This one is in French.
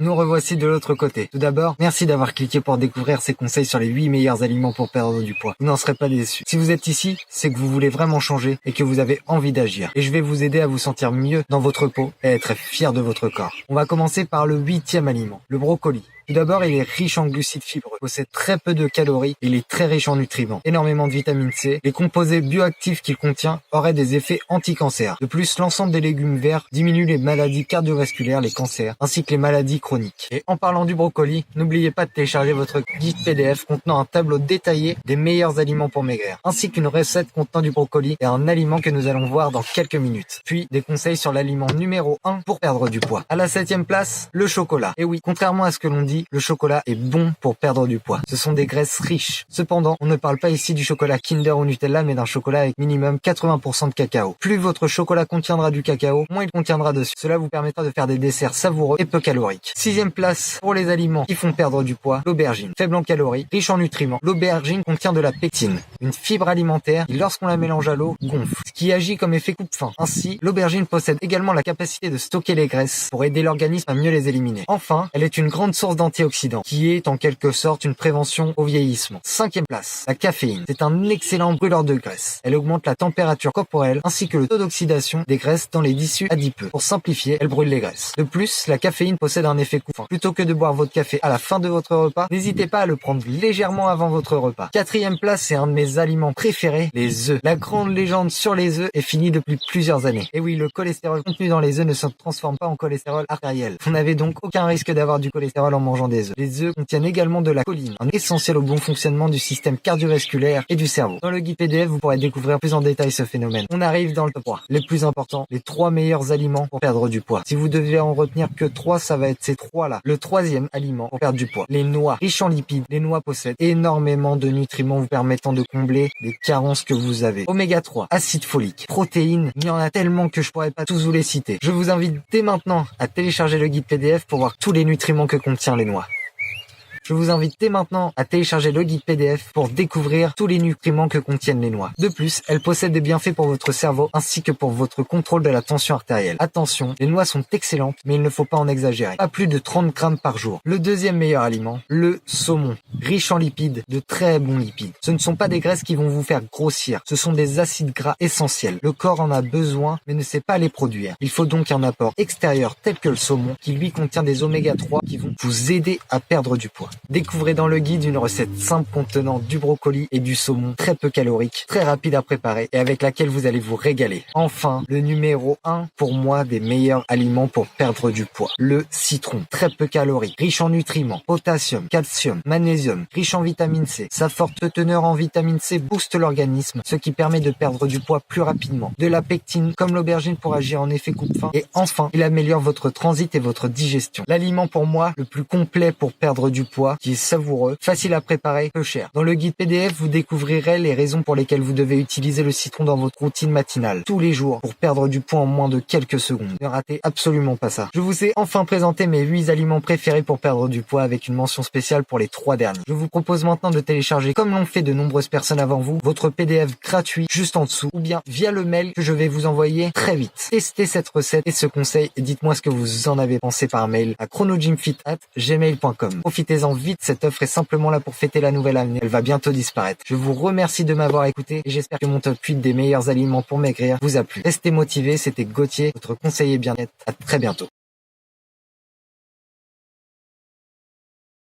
Nous revoici de l'autre côté. Tout d'abord, merci d'avoir cliqué pour découvrir ces conseils sur les 8 meilleurs aliments pour perdre du poids. Vous n'en serez pas déçus. Si vous êtes ici, c'est que vous voulez vraiment changer et que vous avez envie d'agir. Et je vais vous aider à vous sentir mieux dans votre peau et à être fier de votre corps. On va commencer par le 8e aliment, le brocoli. Tout d'abord, il est riche en glucides fibreux, possède très peu de calories et il est très riche en nutriments, énormément de vitamine C. Les composés bioactifs qu'il contient auraient des effets anti-cancer. De plus, l'ensemble des légumes verts diminue les maladies cardiovasculaires, les cancers, ainsi que les maladies chroniques. Et en parlant du brocoli, n'oubliez pas de télécharger votre guide PDF contenant un tableau détaillé des meilleurs aliments pour maigrir, ainsi qu'une recette contenant du brocoli et un aliment que nous allons voir dans quelques minutes. Puis, des conseils sur l'aliment numéro 1 pour perdre du poids. À la 7e place, le chocolat. Et oui, contrairement à ce que l'on dit, le chocolat est bon pour perdre du poids. Ce sont des graisses riches. Cependant, on ne parle pas ici du chocolat Kinder ou Nutella, mais d'un chocolat avec minimum 80% de cacao. Plus votre chocolat contiendra du cacao, moins il contiendra de sucre. Cela vous permettra de faire des desserts savoureux et peu caloriques. 6e place pour les aliments qui font perdre du poids, l'aubergine. Faible en calories, riche en nutriments. L'aubergine contient de la pectine, une fibre alimentaire qui, lorsqu'on la mélange à l'eau, gonfle, ce qui agit comme effet coupe-faim. Ainsi, l'aubergine possède également la capacité de stocker les graisses pour aider l'organisme à mieux les éliminer. Enfin, elle est une grande source d'antioxydants, qui est en quelque sorte une prévention au vieillissement. 5e place, la caféine. C'est un excellent brûleur de graisse. Elle augmente la température corporelle ainsi que le taux d'oxydation des graisses dans les tissus adipeux. Pour simplifier, elle brûle les graisses. De plus, la caféine possède un effet coupe-faim. Plutôt que de boire votre café à la fin de votre repas, n'hésitez pas à le prendre légèrement avant votre repas. 4e place, c'est un de mes aliments préférés, les œufs. La grande légende sur les œufs est finie depuis plusieurs années. Et oui, le cholestérol contenu dans les œufs ne se transforme pas en cholestérol artériel. Vous n'avez donc aucun risque d'avoir du cholestérol en mangeant des œufs. Les œufs contiennent également de la choline, un essentiel au bon fonctionnement du système cardiovasculaire et du cerveau. Dans le guide PDF, vous pourrez découvrir plus en détail ce phénomène. On arrive dans le top 3. Les plus importants, les 3 meilleurs aliments pour perdre du poids. Si vous devez en retenir que 3, ça va être ces 3-là. Le 3e aliment pour perdre du poids, les noix. Riches en lipides, les noix possèdent énormément de nutriments vous permettant de combler les carences que vous avez. Oméga 3, acide folique, protéines, il y en a tellement que je pourrais pas tous vous les citer. Je vous invite dès maintenant à télécharger le guide PDF pour voir tous les nutriments que contient les noix. Je vous invite dès maintenant à télécharger le guide PDF pour découvrir tous les nutriments que contiennent les noix. De plus, elles possèdent des bienfaits pour votre cerveau ainsi que pour votre contrôle de la tension artérielle. Attention, les noix sont excellentes, mais il ne faut pas en exagérer. Pas plus de 30 grammes par jour. Le 2e meilleur aliment, le saumon. Riche en lipides, de très bons lipides. Ce ne sont pas des graisses qui vont vous faire grossir. Ce sont des acides gras essentiels. Le corps en a besoin, mais ne sait pas les produire. Il faut donc un apport extérieur tel que le saumon, qui lui contient des oméga 3 qui vont vous aider à perdre du poids. Découvrez dans le guide une recette simple contenant du brocoli et du saumon, très peu calorique, très rapide à préparer et avec laquelle vous allez vous régaler. Enfin, le numéro 1 pour moi des meilleurs aliments pour perdre du poids. Le citron, très peu calorique, riche en nutriments, potassium, calcium, magnésium, riche en vitamine C. Sa forte teneur en vitamine C booste l'organisme, ce qui permet de perdre du poids plus rapidement. De la pectine, comme l'aubergine pour agir en effet coupe-faim. Et enfin, il améliore votre transit et votre digestion. L'aliment pour moi le plus complet pour perdre du poids, qui est savoureux, facile à préparer, peu cher. Dans le guide PDF, vous découvrirez les raisons pour lesquelles vous devez utiliser le citron dans votre routine matinale, tous les jours, pour perdre du poids en moins de quelques secondes. Ne ratez absolument pas ça. Je vous ai enfin présenté mes 8 aliments préférés pour perdre du poids avec une mention spéciale pour les 3 derniers. Je vous propose maintenant de télécharger, comme l'ont fait de nombreuses personnes avant vous, votre PDF gratuit juste en dessous, ou bien via le mail que je vais vous envoyer très vite. Testez cette recette et ce conseil et dites-moi ce que vous en avez pensé par mail à chronogymfit@gmail.com. Profitez-en vite, cette offre est simplement là pour fêter la nouvelle année. Elle va bientôt disparaître. Je vous remercie de m'avoir écouté et j'espère que mon top 8 des meilleurs aliments pour maigrir vous a plu. Restez motivés, c'était Gauthier, votre conseiller bien-être. À très bientôt.